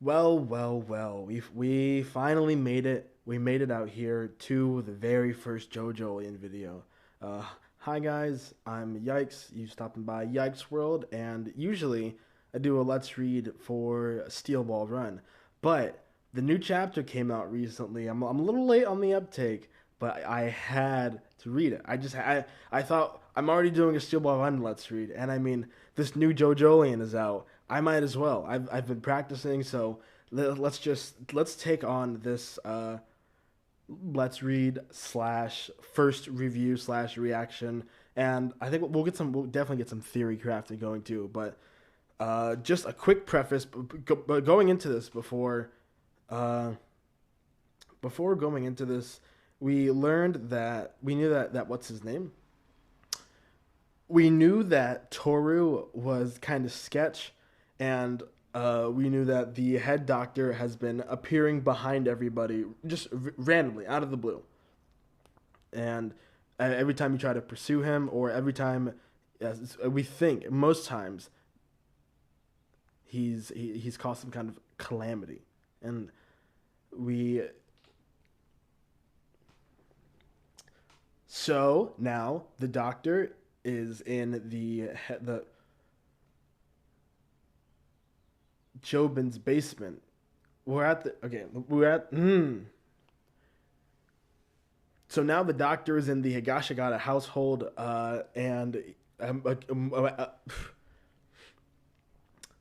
Well. We finally made it. We made it out here to the very first Jojolion video. Uh, Hi guys, I'm Yikes. You stopping by Yikes World, and usually I do a Let's Read for Steel Ball Run, but the new chapter came out recently. I'm a little late on the uptake, but I had to read it. I thought I'm already doing a Steel Ball Run Let's Read, and I mean this new Jojolion is out. I might as well. I've been practicing, so let's take on this let's read slash first review slash reaction, and I think we'll definitely get some theory crafting going too. But just a quick preface, but going into this uh, before going into this, we knew that what's his name? We knew that Toru was kind of sketch, and we knew that the head doctor has been appearing behind everybody just randomly out of the blue. And every time you try to pursue him, or every time, yes, we think most times he's caused some kind of calamity, and we so now the doctor is in the Jobin's basement. We're at So now the doctor is in the Higashigata household, and um, uh, um, uh, uh,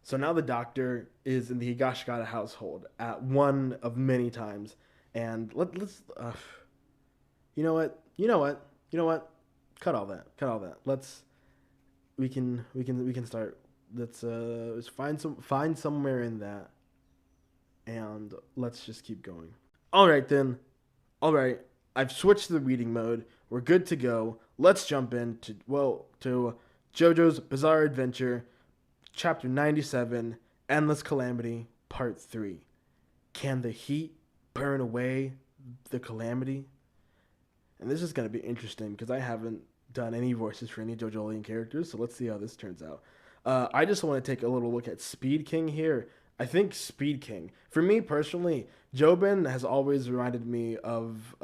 so now the doctor is in the Higashigata household at one of many times, and let's you know what, cut all that. We can start. Let's find somewhere in that, and let's just keep going. All right then. All right. I've switched to the reading mode. We're good to go. Let's jump into to JoJo's Bizarre Adventure, Chapter 97, Endless Calamity, Part 3. Can the heat burn away the calamity? And this is going to be interesting because I haven't done any voices for any JoJolian characters, so let's see how this turns out. I just want to take a little look at Speed King here. I think Speed King, for me personally, Jobin has always reminded me of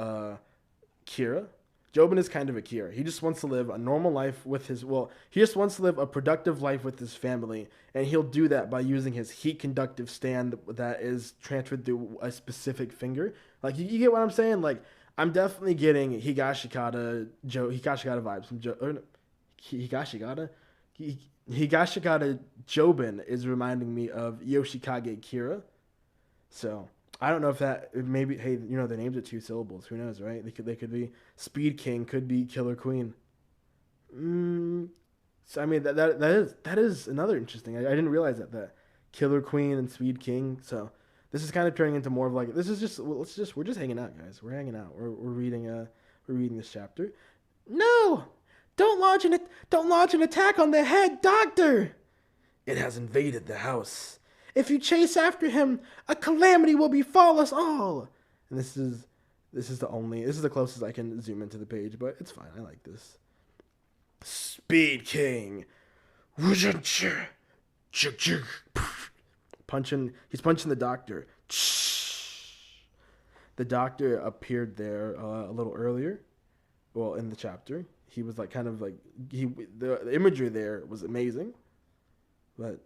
Kira. Jobin is kind of a Kira. He just wants to live a normal life with he just wants to live a productive life with his family, and he'll do that by using his heat conductive stand that is transferred through a specific finger. Like, you get what I'm saying? Like, I'm definitely getting Higashikata vibes from no, Higashikata. Higashikata Jobin is reminding me of Yoshikage Kira. So I don't know if that maybe, hey, the names are two syllables. Who knows, right? They could be Speed King, could be Killer Queen. So I mean that is another interesting. I didn't realize that Killer Queen and Speed King. So this is kind of turning into more of like, this is just, we're just hanging out, guys. We're hanging out. We're reading this chapter. No, don't launch an attack on the head doctor. It has invaded the house. If you chase after him, a calamity will befall us all. And this is the closest I can zoom into the page, but it's fine. I like this. Speed King. He's punching the doctor. The doctor appeared there a little earlier. Well, in the chapter, he was like kind of like the imagery there was amazing, but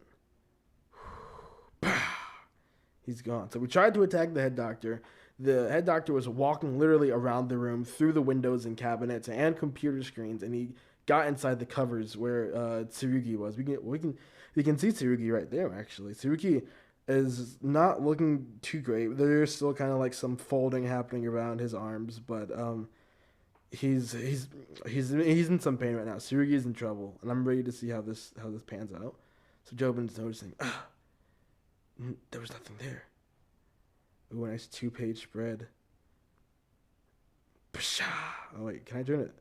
he's gone. So we tried to attack the head doctor. The head doctor was walking literally around the room through the windows and cabinets and computer screens, and he got inside the covers where Tsurugi was. We can see Tsurugi right there. Actually, Tsurugi is not looking too great. There's still kind of like some folding happening around his arms, but he's in some pain right now. Tsurugi is in trouble, and I'm ready to see how this pans out. So Jobin's noticing. There was nothing there. Ooh, a nice 2-page spread. Psha! Oh wait, can I turn it?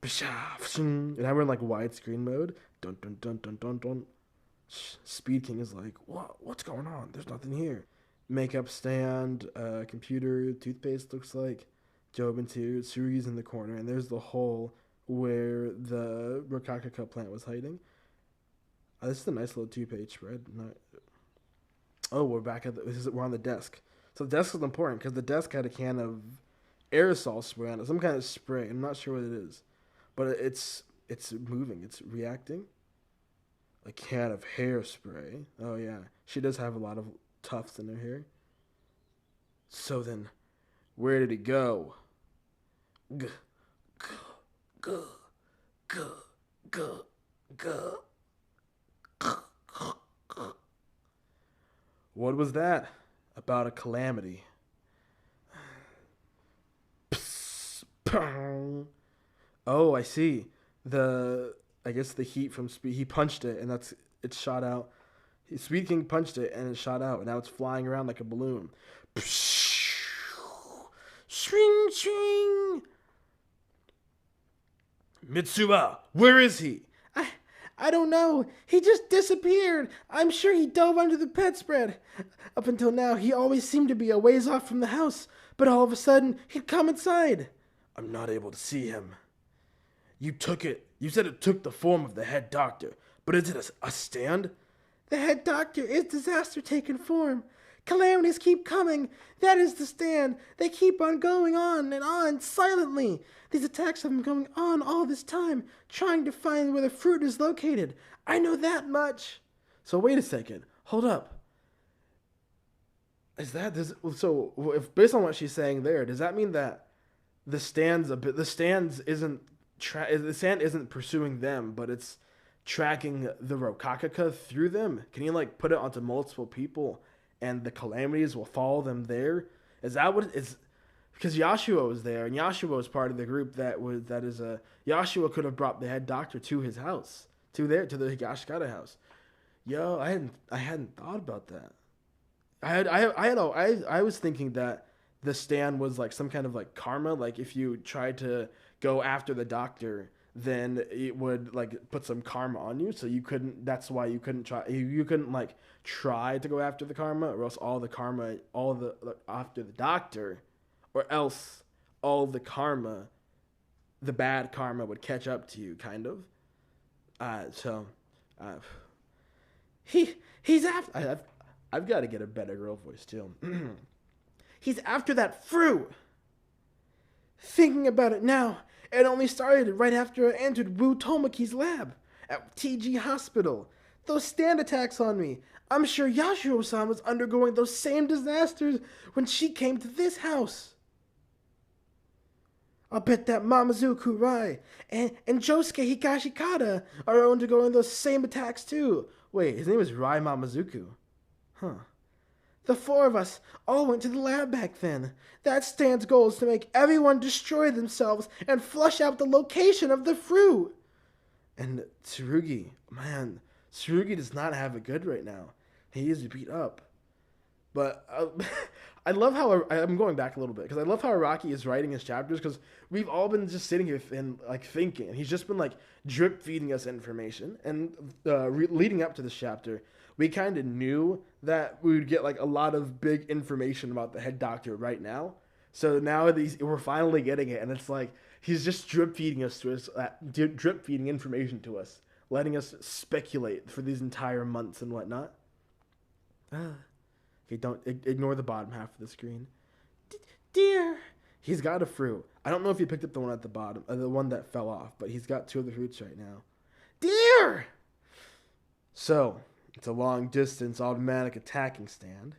Psha! And now we're in like widescreen mode. Dun dun dun dun dun dun. Speed King is like, what's going on? There's nothing here. Makeup stand, computer, toothpaste looks like. Jobin's here. Tsurugi's in the corner, and there's the hole where the Rokakaka plant was hiding. This is a nice little 2-page spread. Oh, we're back at we're on the desk. So the desk is important because the desk had a can of aerosol spray on it, some kind of spray. I'm not sure what it is, but it's moving. It's reacting. A can of hairspray. Oh yeah, she does have a lot of tufts in her hair. So then, where did it go? G g g g g g. What was that? About a calamity. Psst, pow. Oh, I see. I guess the heat from Speed. He punched it, and it shot out. Speed King punched it, and it shot out, and now it's flying around like a balloon. Swing, swing. Mitsuba, where is he? I don't know. He just disappeared. I'm sure he dove under the bedspread. Up until now, he always seemed to be a ways off from the house, but all of a sudden, he'd come inside. I'm not able to see him. You said it took the form of the head doctor, but is it a stand? The head doctor is disaster taken form. Calamities keep coming. That is the stand. They keep on going on and on silently. These attacks have been going on all this time, trying to find where the fruit is located. I know that much. So wait a second. Hold up. Is that this? So if based on what she's saying there, does that mean that the stand isn't pursuing them, but it's tracking the Rokakaka through them? Can you like put it onto multiple people, and the calamities will follow them there? Is that what it is? Because Yashua was there, and Yashua was part of the group Yashua could have brought the head doctor to his house, to the Higashikata house. Yo, I hadn't thought about that. I was thinking that the stand was like some kind of like karma, like if you tried to go after the doctor, then it would like put some karma on you, so you couldn't. That's why you couldn't try to go after the karma, or else after the doctor, or else all the karma, the bad karma would catch up to you, kind of. He's after. I've got to get a better girl voice too. He's after that fruit. Thinking about it now, it only started right after I entered Wu Tomoki's lab at TG Hospital. Those stand attacks on me. I'm sure Yashiro-san was undergoing those same disasters when she came to this house. I'll bet that Mamazuku Rai and Josuke Higashikata are undergoing those same attacks too. Wait, his name is Rai Mamazuku. Huh. The four of us all went to the lab back then. That stand's goal is to make everyone destroy themselves and flush out the location of the fruit. And Tsurugi, man, Tsurugi does not have it good right now. He is beat up. But I love how I'm going back a little bit because I love how Araki is writing his chapters, because we've all been just sitting here and like thinking, and he's just been like drip feeding us information. And leading up to this chapter, we kind of knew that we would get like a lot of big information about the head doctor right now. So now we're finally getting it, and it's like he's just drip feeding drip feeding information to us, letting us speculate for these entire months and whatnot. Okay, don't ignore the bottom half of the screen. Dear, he's got a fruit. I don't know if he picked up the one at the bottom, the one that fell off, but he's got two of the fruits right now. Dear. So it's a long distance automatic attacking stand.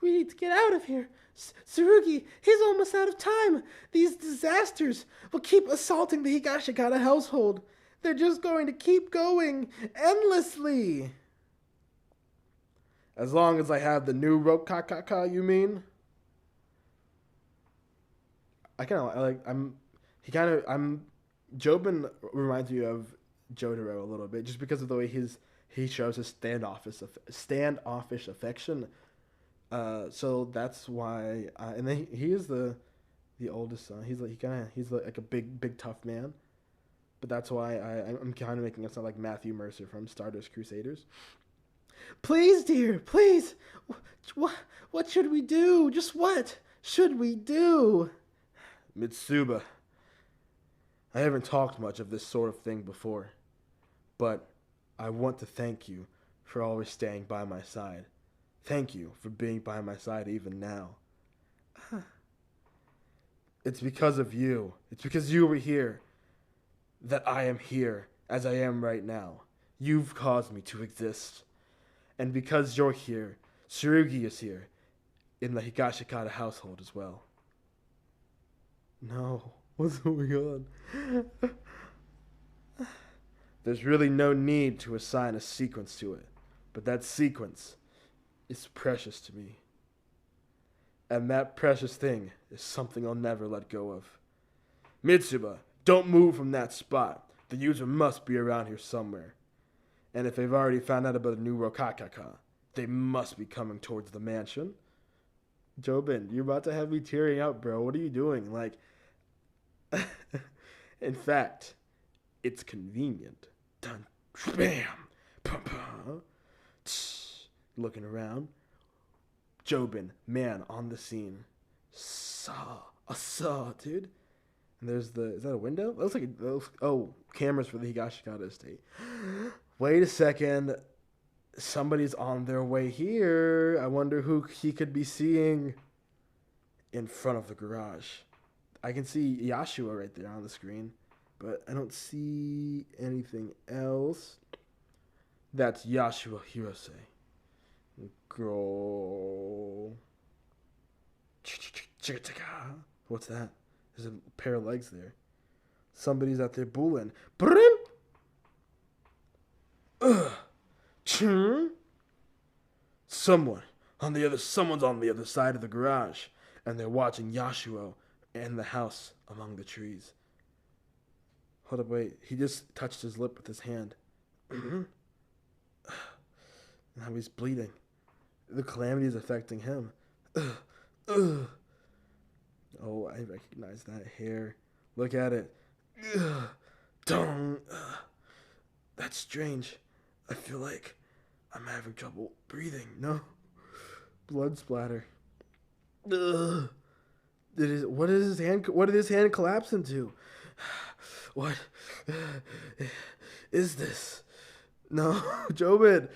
We need to get out of here. Tsurugi, he's almost out of time. These disasters will keep assaulting the Higashikata household. They're just going to keep going endlessly. As long as I have the new Rokakaka, you mean? Jobin reminds me of Jotaro a little bit, just because of the way he shows his standoffish affection. So that's why, and then he is the oldest son. He's like a big tough man. But that's why I'm kind of making it sound like Matthew Mercer from Stardust Crusaders. Please, dear, please. What should we do? Just what should we do? Mitsuba, I haven't talked much of this sort of thing before, but I want to thank you for always staying by my side. Thank you for being by my side even now. It's because of you. It's because you were here that I am here as I am right now. You've caused me to exist. And because you're here, Tsurugi is here in the Higashikata household as well. No. What's going on? There's really no need to assign a sequence to it. But that sequence is precious to me. And that precious thing is something I'll never let go of. Mitsuba, don't move from that spot. The user must be around here somewhere. And if they've already found out about the new Rokakaka, they must be coming towards the mansion. Jobin, you're about to have me tearing up, bro. What are you doing? Like, in fact, it's convenient. Dun, bam, pum, pum. Looking around. Jobin, man, on the scene. Saw, dude. And there's is that a window? That looks like cameras for the Higashikata estate. Wait a second. Somebody's on their way here. I wonder who he could be seeing in front of the garage. I can see Yashua right there on the screen, but I don't see anything else. That's Yashua Hirose. Girl. What's that? There's a pair of legs there. Somebody's out there booling. Someone's on the other side of the garage, and they're watching Yashuo and the house among the trees. Hold up, wait. He just touched his lip with his hand. Now he's bleeding. The calamity is affecting him. Oh, I recognize that hair. Look at it. That's strange. I feel like I'm having trouble breathing. No. Blood splatter. What did his hand collapse into? What is this? No, Jobin.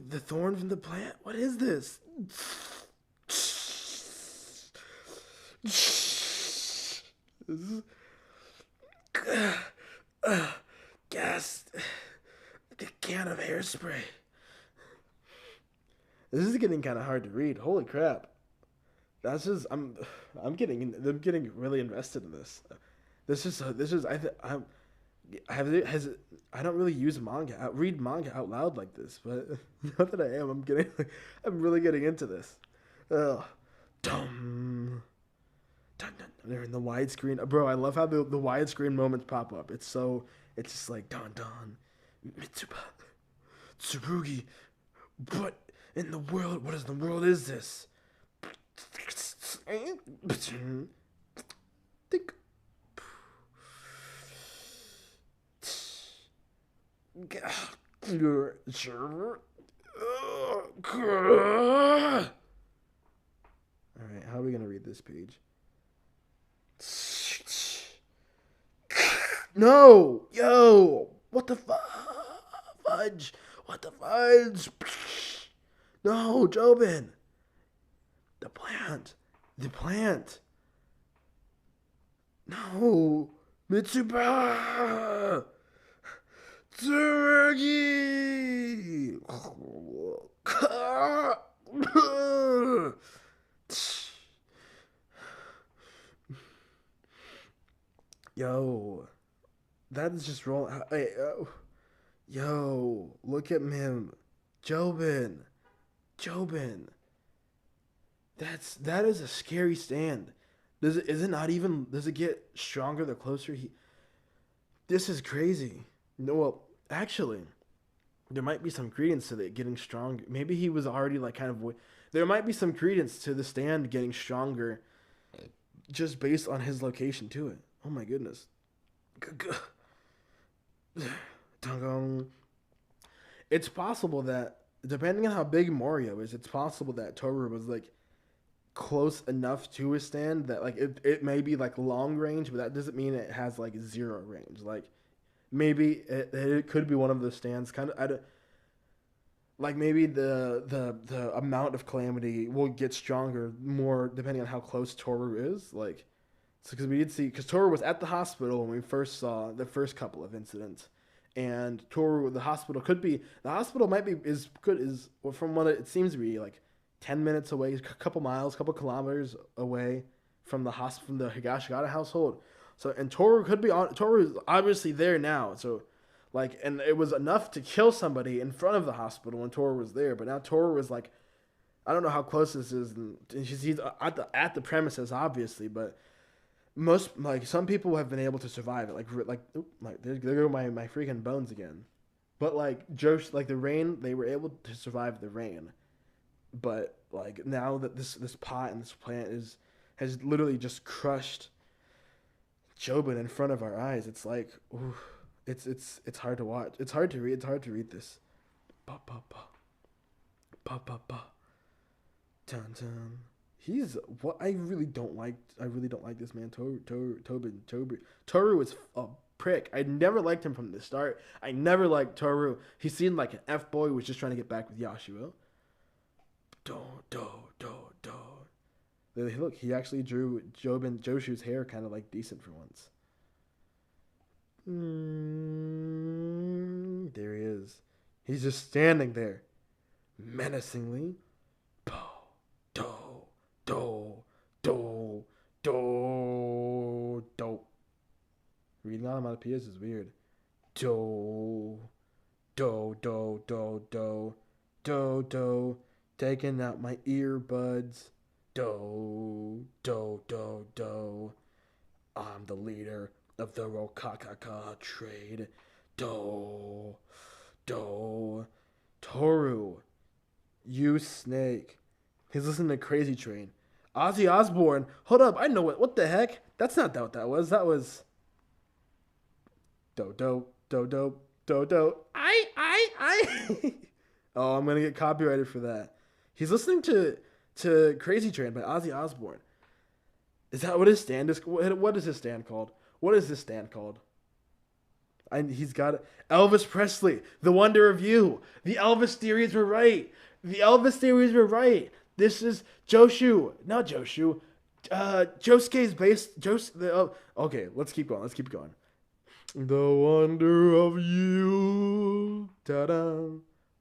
The thorn from the plant? What is this? Gas. A can of hairspray. This is getting kind of hard to read. Holy crap. That's just I'm getting really invested in this. I don't really use read manga out loud like this, but now that I am, I'm really getting into this. Ugh. Dum. Dun, dun. They're in the widescreen. Bro, I love how the widescreen moments pop up. It's just like Don Mitsuba Tsurugi. What in the world is this? Think. Alright, how are we gonna read this page? No! Yo! What the fudge? What the fudge? No, Jobin! The plant! No! Mitsuba! Tsurugi! Yo, that is just rolling. Hey, yo, look at him, Jobin. That is a scary stand. Does it get stronger the closer he? This is crazy. No, well, actually, there might be some credence to it getting stronger. Maybe he was already like kind of. There might be some credence to the stand getting stronger, just based on his location to it. Oh my goodness. It's possible that, depending on how big Mario is, it's possible that Toru was like close enough to his stand that like it may be like long range, but that doesn't mean it has like zero range. Like maybe it could be one of those stands. Kind of, I don't, like maybe the amount of calamity will get stronger more depending on how close Toru is. Like, so because we did see, because Toru was at the hospital when we first saw the first couple of incidents, and Toru, the hospital might be as good as, well, from what it seems to be, like 10 minutes away, a couple miles, couple kilometers away from the hospital, from the Higashigata household. So, and Toru is obviously there now. So like, and it was enough to kill somebody in front of the hospital when Toru was there. But now Toru was like, I don't know how close this is, and he's at the premises obviously, but most, like, some people have been able to survive it. Like there go my freaking bones again. But like Josh, like the rain, they were able to survive the rain. But like now that this pot and this plant has literally just crushed Jobin in front of our eyes, it's like, ooh, it's hard to watch. It's hard to read. It's hard to read this. Ba ba ba ba ba ba. Dun dun. He's what I really don't like. I really don't like this man. Toru is a prick. I never liked him from the start. I never liked Toru. He seemed like an F boy who was just trying to get back with Yashua. Do do do do. Look, he actually drew Joshu's hair kind of like decent for once. There he is. He's just standing there, menacingly. Do do do do do do. Reading onomatopoeias is weird. Do do do do do do do. Taking out my earbuds. Do do do do. I'm the leader of the Rokakaka trade. Do do. Toru, you snake. He's listening to Crazy Train. Ozzy Osbourne. Hold up, I know what the heck? That's not what that was. That was do do do do do do. I. Oh, I'm gonna get copyrighted for that. He's listening to Crazy Train by Ozzy Osbourne. Is that what his stand is? What is his stand called? What is this stand called? He's got it. Elvis Presley, The Wonder of You. The Elvis theories were right. The Elvis theories were right. This is Joshu. Not Joshu. Josuke's based. Okay, let's keep going. Let's keep going. The Wonder of You. Ta-da.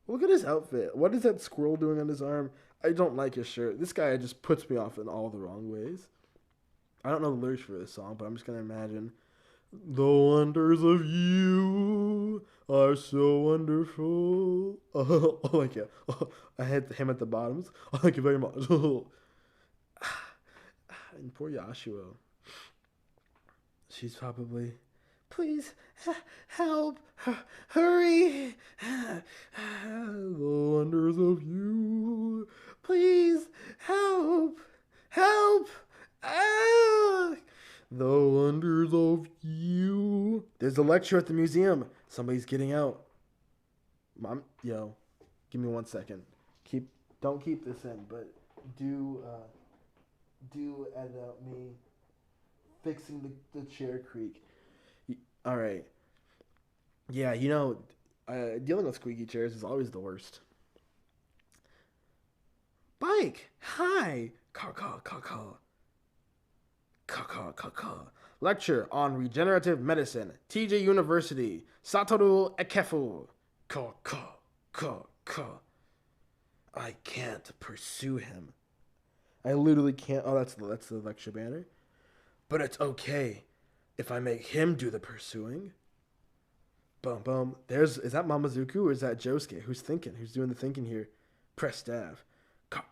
Look at his outfit. What is that squirrel doing on his arm? I don't like his shirt. This guy just puts me off in all the wrong ways. I don't know the lyrics for this song, but I'm just going to imagine. The wonders of you are so wonderful. Oh, like, yeah. Oh, I had him at the bottoms. Oh, thank you very much. And poor Yashua. She's probably... Please, help, hurry. The wonders of you. Please, help. Ah. The wonders of you. There's a lecture at the museum. Somebody's getting out. Mom, give me 1 second. Don't keep this in, but do edit out me fixing the chair creak. All right. Yeah, dealing with squeaky chairs is always the worst. Bike. Hi. Caw. Lecture on regenerative medicine. TJ University. Satoru Ekefu. Caw. I can't pursue him. I literally can't. Oh, that's the lecture banner. But it's okay if I make him do the pursuing. Boom, boom. Is that Mamazuku or is that Josuke? Who's thinking? Who's doing the thinking here? Press staff. Caw.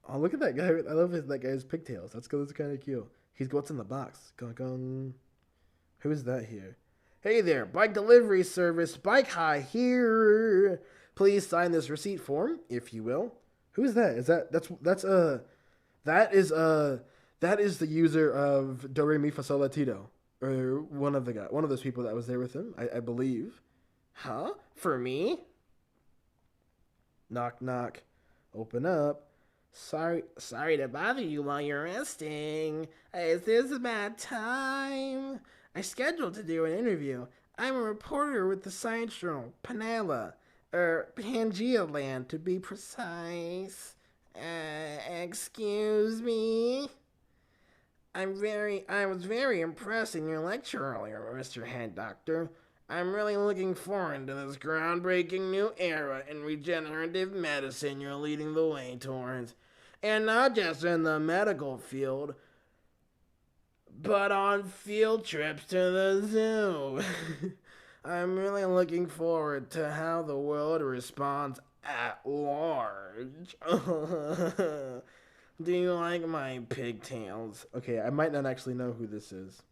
Oh, look at that guy. I love that guy's pigtails. That's kind of cute. What's in the box? Gong. Who is that here? Hey there, bike delivery service. Bike High here. Please sign this receipt form, if you will. Who is that? That is the user of Do Re Mi Fa Sol La Ti Do. Or one of those people that was there with him, I believe. Huh? For me? Knock, knock. Open up. Sorry to bother you while you're resting. Is this a bad time? I scheduled to do an interview. I'm a reporter with the science journal, Panela. Pangea Land, to be precise. Excuse me? I was very impressed in your lecture earlier, Mr. Head Doctor. I'm really looking forward to this groundbreaking new era in regenerative medicine you're leading the way towards. And not just in the medical field, but on field trips to the zoo. I'm really looking forward to how the world responds at large. Do you like my pigtails? Okay, I might not actually know who this is,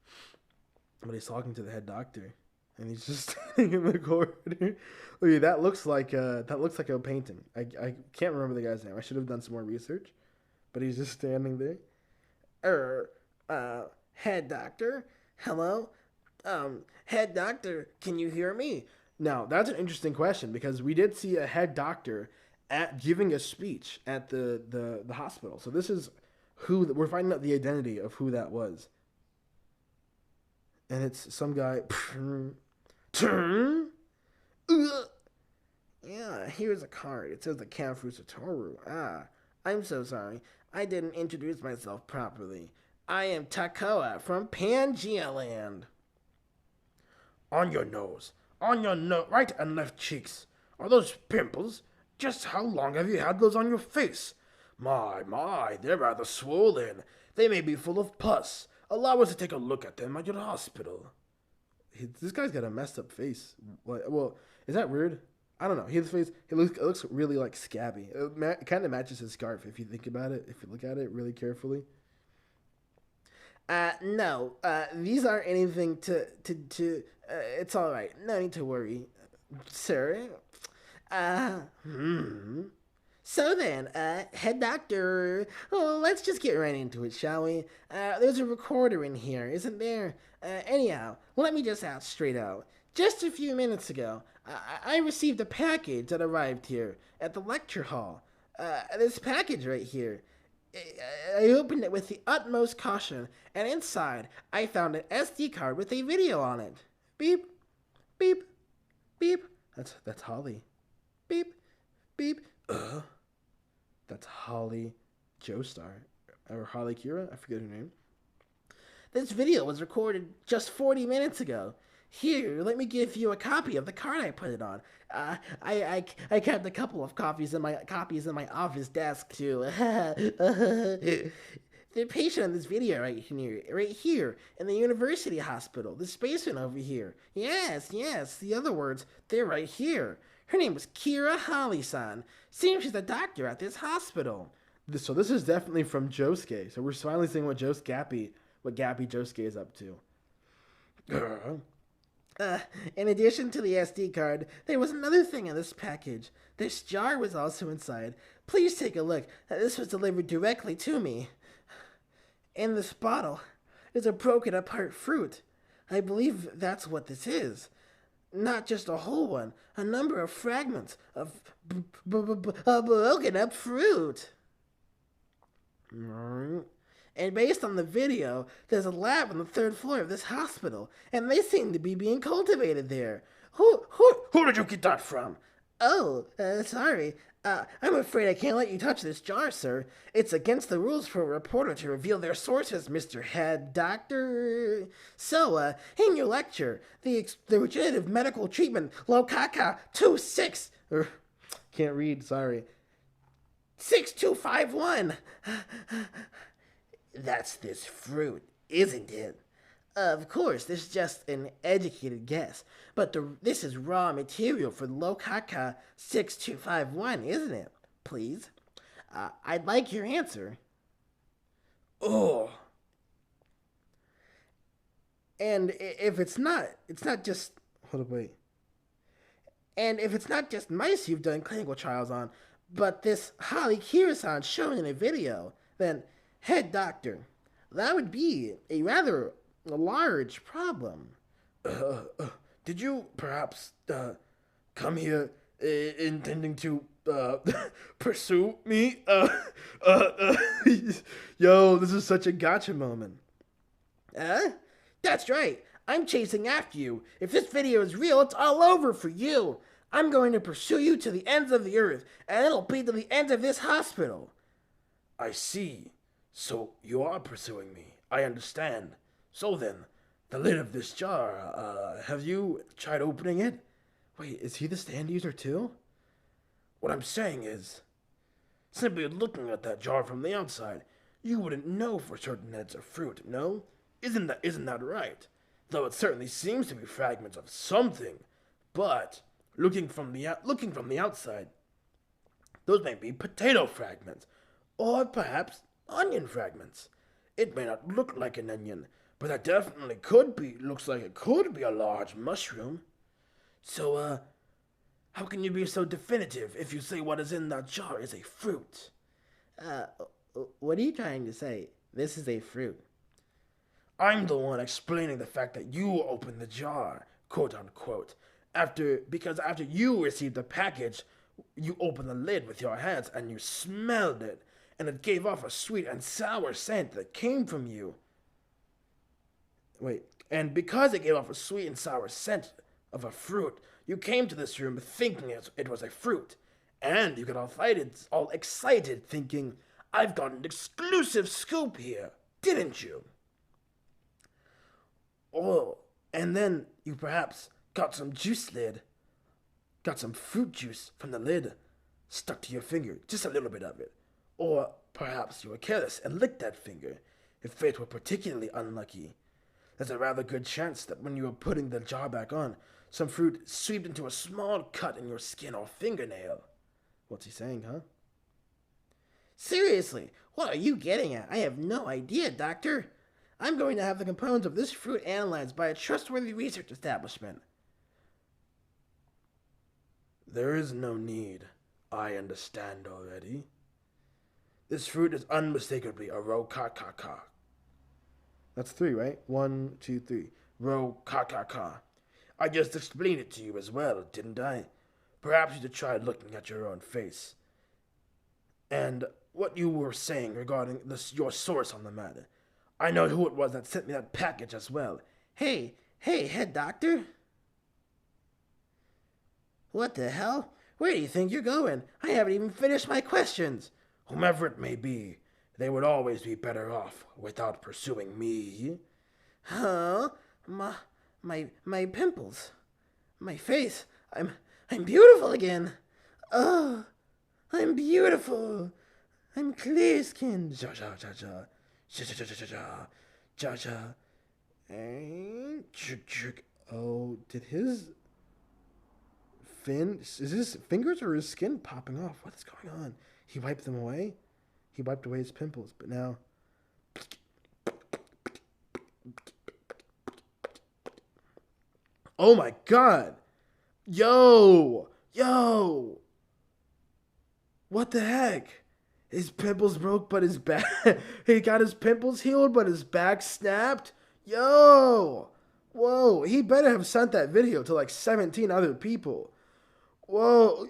but he's talking to the head doctor, and he's just standing in the corridor. Okay, that looks like a painting. I can't remember the guy's name. I should have done some more research, but he's just standing there. Head doctor? Hello? Head doctor, can you hear me? Now, that's an interesting question because we did see a head doctor at giving a speech at the hospital. So this is who we're finding out the identity of who that was. And it's some guy. Yeah, here's a card. It says the Kanfu Satoru. I'm so sorry. I didn't introduce myself properly. I am Takoa from Pangea Land. On your nose, right and left cheeks. Are those pimples? Just how long have you had those on your face? My, they're rather swollen. They may be full of pus. Allow us to take a look at them at your hospital. This guy's got a messed up face. Well, is that weird? I don't know. His face, it looks really like scabby. It kind of matches his scarf if you think about it. If you look at it really carefully. No. These aren't anything to. It's all right. No need to worry, sir. So then, head doctor, let's just get right into it, shall we? There's a recorder in here, isn't there? Anyhow, let me just ask straight out. Just a few minutes ago, I received a package that arrived here at the lecture hall. This package right here. I opened it with the utmost caution, and inside I found an SD card with a video on it. Beep, beep, beep. That's Holly. Beep, beep. That's Holly Joestar. Or Holly Kira? I forget her name. This video was recorded just 40 minutes ago. Here, let me give you a copy of the card I put it on. I kept a couple of copies in my office desk too. The patient in this video right here, in the university hospital, the spaceman over here. Yes, the other words, they're right here. Her name was Kira Holly-san. Seems she's a doctor at this hospital. So this is definitely from Josuke. So we're finally seeing what Gappy Josuke is up to. In addition to the SD card, there was another thing in this package. This jar was also inside. Please take a look. This was delivered directly to me. In this bottle is a broken apart fruit. I believe that's what this is. Not just a whole one, a number of fragments of broken up fruit. And based on the video, there's a lab on the 3rd floor of this hospital, and they seem to be being cultivated there. Who did you get that from? Oh, sorry. I'm afraid I can't let you touch this jar, sir. It's against the rules for a reporter to reveal their sources, Mr. Head Doctor. So, in your lecture, the regenerative medical treatment Lokaka 26... Can't read, sorry. 6251. That's this fruit, isn't it? Of course, this is just an educated guess, but this is raw material for Lokaka 6251, isn't it? Please. I'd like your answer. Oh. And if it's not just... Hold up, wait. And if it's not just mice you've done clinical trials on, but this Holly Kira-san shown in a video, then, head doctor, that would be a rather a large problem. Did you perhaps come here intending to pursue me? Yo, this is such a gotcha moment. That's right. I'm chasing after you. If this video is real, it's all over for you. I'm going to pursue you to the ends of the earth, and it'll be to the ends of this hospital. I see. So you are pursuing me. I understand. So then, the lid of this jar, have you tried opening it? Wait, is he the stand user too? What I'm saying is, simply looking at that jar from the outside, you wouldn't know for certain that it's a fruit, no? Isn't that right? Though it certainly seems to be fragments of something. But looking from the outside, those may be potato fragments, or perhaps onion fragments. It may not look like an onion, but that definitely looks like it could be a large mushroom. So, how can you be so definitive if you say what is in that jar is a fruit? What are you trying to say? This is a fruit. I'm the one explaining the fact that you opened the jar, quote unquote, because after you received the package, you opened the lid with your hands and you smelled it, and it gave off a sweet and sour scent that came from you. Wait, and because it gave off a sweet and sour scent of a fruit, you came to this room thinking it was a fruit, and you got all excited thinking, I've got an exclusive scoop here, didn't you? Oh, and then you perhaps got some fruit juice from the lid stuck to your finger, just a little bit of it. Or perhaps you were careless and licked that finger. If fate were particularly unlucky, there's a rather good chance that when you were putting the jar back on, some fruit swept into a small cut in your skin or fingernail. What's he saying, huh? Seriously, what are you getting at? I have no idea, Doctor. I'm going to have the components of this fruit analyzed by a trustworthy research establishment. There is no need. I understand already. This fruit is unmistakably a rokakaka. That's 3, right? 1, 2, 3. Rokakaka. I just explained it to you as well, didn't I? Perhaps you should try looking at your own face. And what you were saying regarding your source on the matter. I know who it was that sent me that package as well. Hey, head doctor. What the hell? Where do you think you're going? I haven't even finished my questions. Whomever it may be, they would always be better off without pursuing me. Huh? My pimples. My face. I'm beautiful again. Oh, I'm beautiful. I'm clear-skinned. Ja. Oh, did his is his fingers or his skin popping off? What is going on? He wiped them away? He wiped away his pimples, but now... Oh my god! Yo! What the heck? His pimples broke, but his back... he got his pimples healed, but his back snapped? Yo! Whoa, he better have sent that video to like 17 other people. Whoa,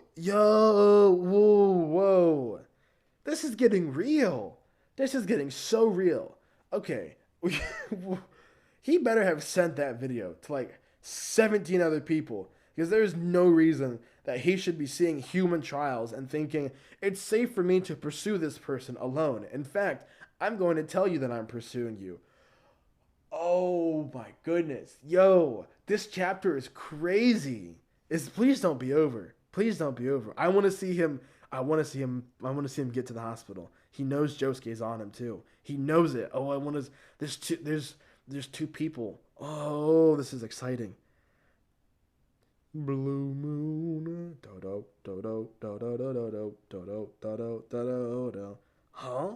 whoa. This is getting real. This is getting so real. Okay, he better have sent that video to like 17 other people, because there's no reason that he should be seeing human trials and thinking, it's safe for me to pursue this person alone. In fact, I'm going to tell you that I'm pursuing you. Oh my goodness. Yo, this chapter is crazy. Please don't be over. Please don't be over. I want to see him get to the hospital. He knows Josuke's on him too. He knows it. Oh, there's two people. Oh, this is exciting. Blue moon. Huh?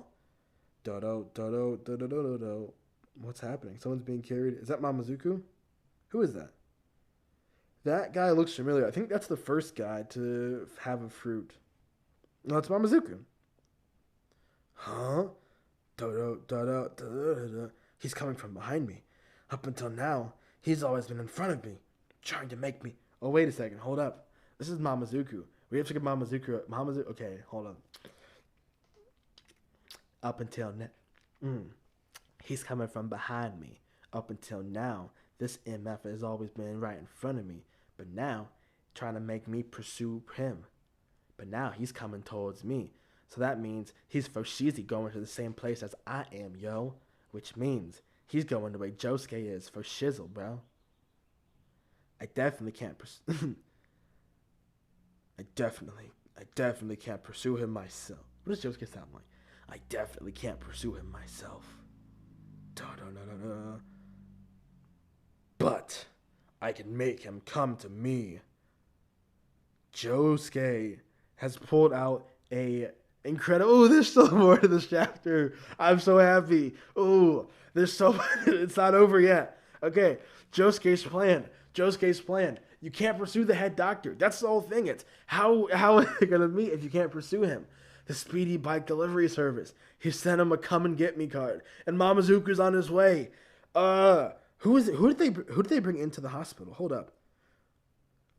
What's happening? Someone's being carried. Is that Mamazuku? Who is that? That guy looks familiar. I think that's the first guy to have a fruit. No, it's Mamazuku. Huh? He's coming from behind me. Up until now, he's always been in front of me, trying to make me. Oh, wait a second. Hold up. This is Mamazuku. We have to get Mamazuku. Okay, hold on. Up until now. He's coming from behind me. Up until now, this MF has always been right in front of me. But now, trying to make me pursue him. But now, he's coming towards me. So that means he's Foshizi going to the same place as I am, yo. Which means he's going the way Josuke is for shizzle, bro. I definitely can't pursue... I definitely can't pursue him myself. What does Josuke sound like? I definitely can't pursue him myself. Da-da-da-da-da. But I can make him come to me. Josuke has pulled out a incredible... Oh, there's still more to this chapter. I'm so happy. Oh, there's so much. It's not over yet. Okay, Josuke's plan. You can't pursue the head doctor. That's the whole thing. It's how are they going to meet if you can't pursue him? The speedy bike delivery service. He sent him a come and get me card. And Mamazuku's on his way. Who is it? Who did they bring into the hospital? Hold up.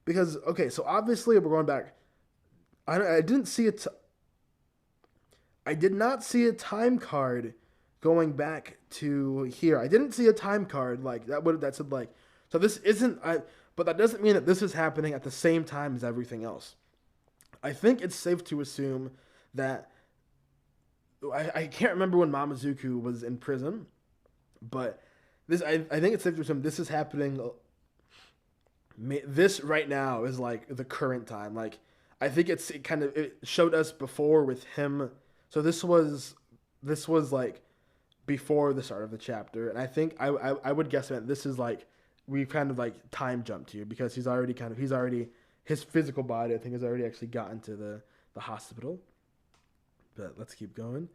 Because, okay, so obviously we're going back. I didn't see it. I did not see a time card going back to here. I didn't see a time card like that said like, so this isn't, but that doesn't mean that this is happening at the same time as everything else. I think it's safe to assume that I can't remember when Mamazuku was in prison, but I think it's safe to assume this is happening. This right now is like the current time. Like I think it showed us before with him. So this was like before the start of the chapter, and I think I would guess that this is like we've kind of like time jumped here because he's already his physical body I think has already actually gotten to the hospital. But let's keep going.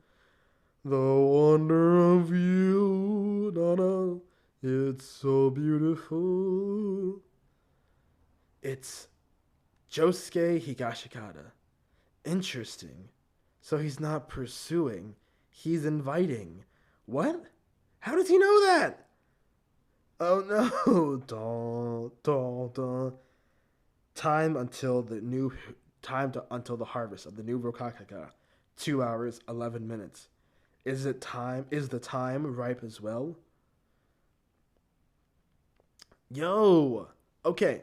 The wonder of you, Nana, it's so beautiful. It's Josuke Higashikata. Interesting. So he's not pursuing, he's inviting. What? How does he know that? Oh no. Time until the harvest of the new Rokakaka. 2 hours, 11 minutes. Is the time ripe as well? Yo. Okay.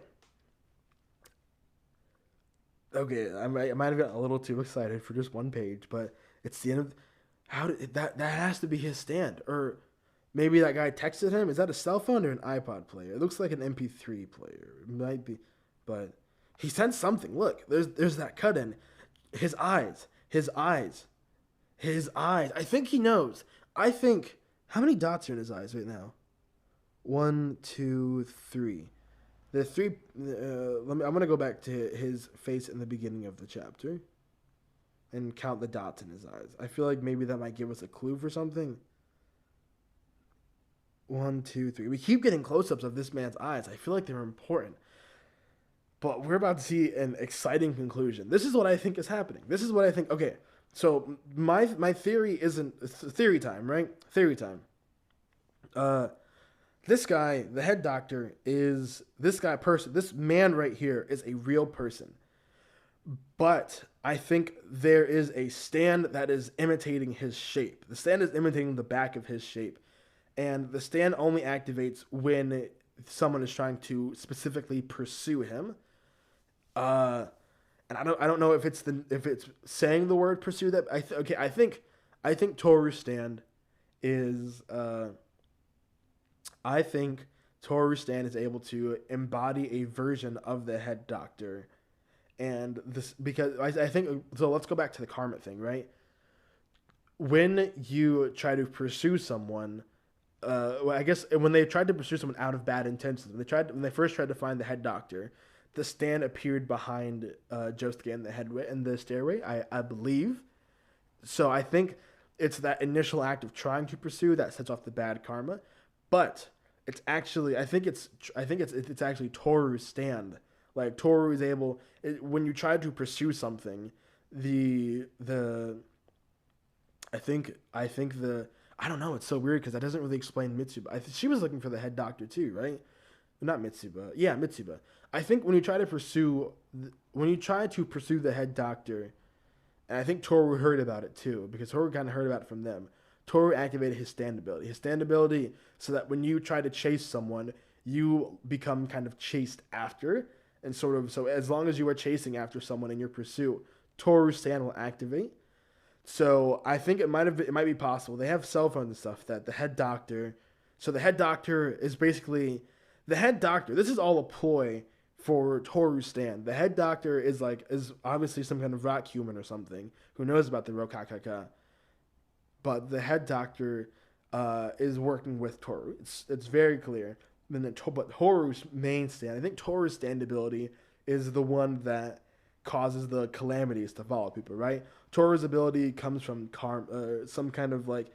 I might have gotten a little too excited for just one page, but it's the end of... That has to be his stand. Or maybe that guy texted him. Is that a cell phone or an iPod player? It looks like an MP3 player. It might be, but he sent something. Look, there's that cut in. His eyes. I think he knows. How many dots are in his eyes right now? 1, 2, 3. The three. I'm gonna go back to his face in the beginning of the chapter, and count the dots in his eyes. I feel like maybe that might give us a clue for something. 1, 2, 3. We keep getting close-ups of this man's eyes. I feel like they're important. But we're about to see an exciting conclusion. This is what I think is happening. This is what I think. Okay, so my theory isn't... It's theory time, right? Theory time. This guy, the head doctor, is... This man right here is a real person. But I think there is a stand that is imitating his shape. The stand is imitating the back of his shape. And the stand only activates when someone is trying to specifically pursue him. And I don't know if it's saying the word pursue that. I think Toru's stand is I think Toru Stan is able to embody a version of the head doctor. And this, because I think, so let's go back to the karma thing, right? When you try to pursue someone, well, I guess when they tried to pursue someone out of bad intentions, when they first tried to find the head doctor, the stand appeared behind Josuke in the stairway, I believe. So I think it's that initial act of trying to pursue that sets off the bad karma, but it's actually I think it's actually Toru's stand. Like Toru is able, when you try to pursue something, I think I don't know. It's so weird because that doesn't really explain Mitsuba. She was looking for the head doctor too, right? Not Mitsuba. Yeah, Mitsuba. I think when you try to pursue the head doctor, and I think Toru heard about it too because Toru kind of heard about it from them. Toru activated his stand ability. His stand ability so that when you try to chase someone, you become kind of chased after, and sort of so as long as you are chasing after someone in your pursuit, Toru's stand will activate. So I think it might be possible. They have cell phones and stuff that the head doctor. So the head doctor is basically the head doctor. This is all a ploy for Toru's stand. The head doctor is obviously some kind of rock human or something who knows about the Rokakaka. But the head doctor is working with Toru. It's very clear. But Toru's main stand, I think Toru's stand ability is the one that causes the calamities to follow people, right? Toru's ability comes from some kind of like,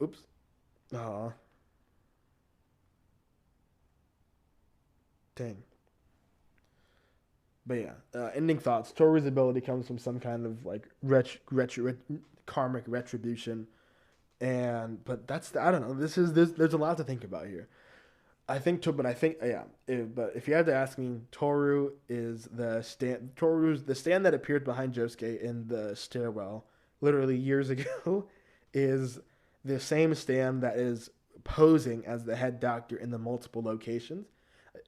oops, dang. But yeah, ending thoughts. Toru's ability comes from some kind of like karmic retribution, but I don't know. There's a lot to think about here. But if you had to ask me, Toru's the stand that appeared behind Josuke in the stairwell, literally years ago, is the same stand that is posing as the head doctor in the multiple locations.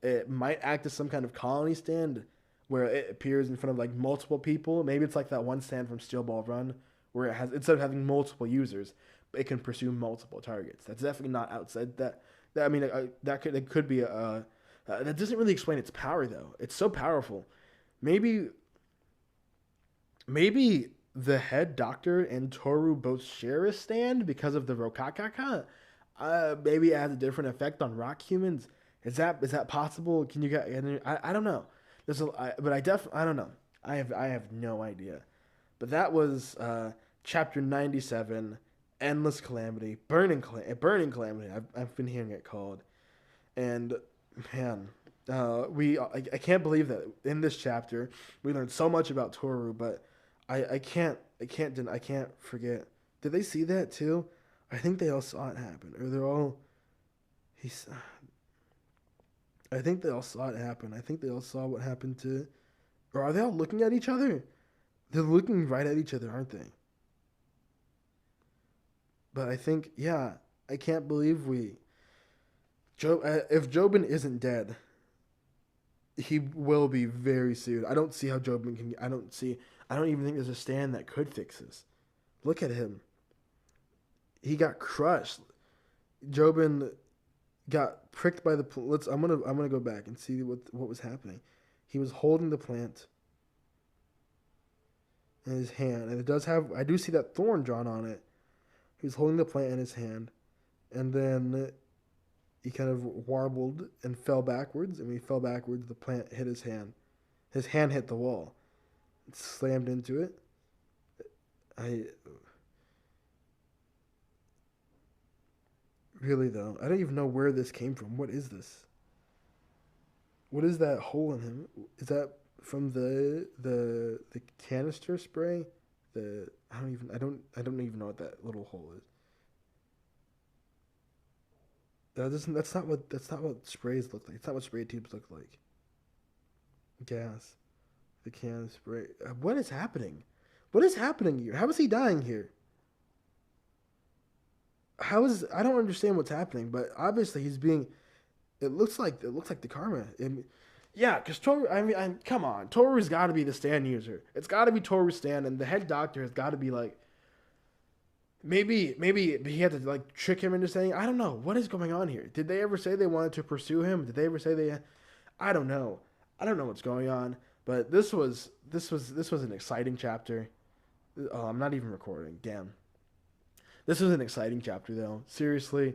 It might act as some kind of colony stand where it appears in front of like multiple people. Maybe it's like that one stand from Steel Ball Run where it has, instead of having multiple users, it can pursue multiple targets. That's definitely not outside that. That could be that doesn't really explain its power though. It's so powerful. Maybe the head doctor and Toru both share a stand because of the Rokakaka. Maybe it has a different effect on rock humans. Is that possible? Can you get? I don't know. I don't know. I have no idea. But that was chapter 97. Endless Calamity, Burning Calamity. I've been hearing it called, and man, I can't believe that in this chapter we learned so much about Toru, but I can't forget. Did they see that too? I think they all saw it happen, or they're all. I think they all saw it happen. I think they all saw what happened to, or are they all looking at each other? They're looking right at each other, aren't they? But I think, yeah, I can't believe if Jobin isn't dead, he will be very soon. I don't see how Jobin can, I don't even think there's a stand that could fix this. Look at him. He got crushed. Jobin got pricked by the, I'm gonna go back and see what was happening. He was holding the plant in his hand, and I do see that thorn drawn on it. He was holding the plant in his hand, and then he kind of warbled and fell backwards. And when he fell backwards, the plant hit his hand. His hand hit the wall. It slammed into it. Really, though, I don't even know where this came from. What is this? What is that hole in him? Is that from the canister spray? I don't even know what that little hole is. That's not what sprays look like. It's not what spray tubes look like. Gas. The can of spray. What is happening? What is happening here? How is he dying here? I don't understand what's happening, but obviously he's being, it looks like the karma. Yeah, because Toru, come on. Toru's got to be the stand user. It's got to be Toru's stand, and the head doctor has got to be like, maybe he had to like trick him into saying, I don't know. What is going on here? Did they ever say they wanted to pursue him? Did they ever say I don't know. I don't know what's going on, but this was an exciting chapter. Oh, I'm not even recording. Damn. This was an exciting chapter, though. Seriously.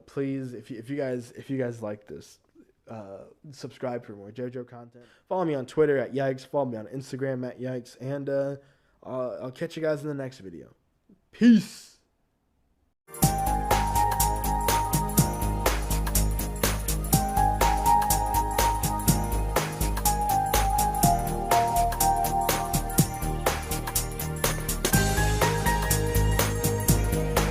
Please, if you guys like this, subscribe for more JoJo content. Follow me on Twitter at Yikes. Follow me on Instagram at Yikes. And I'll catch you guys in the next video. Peace.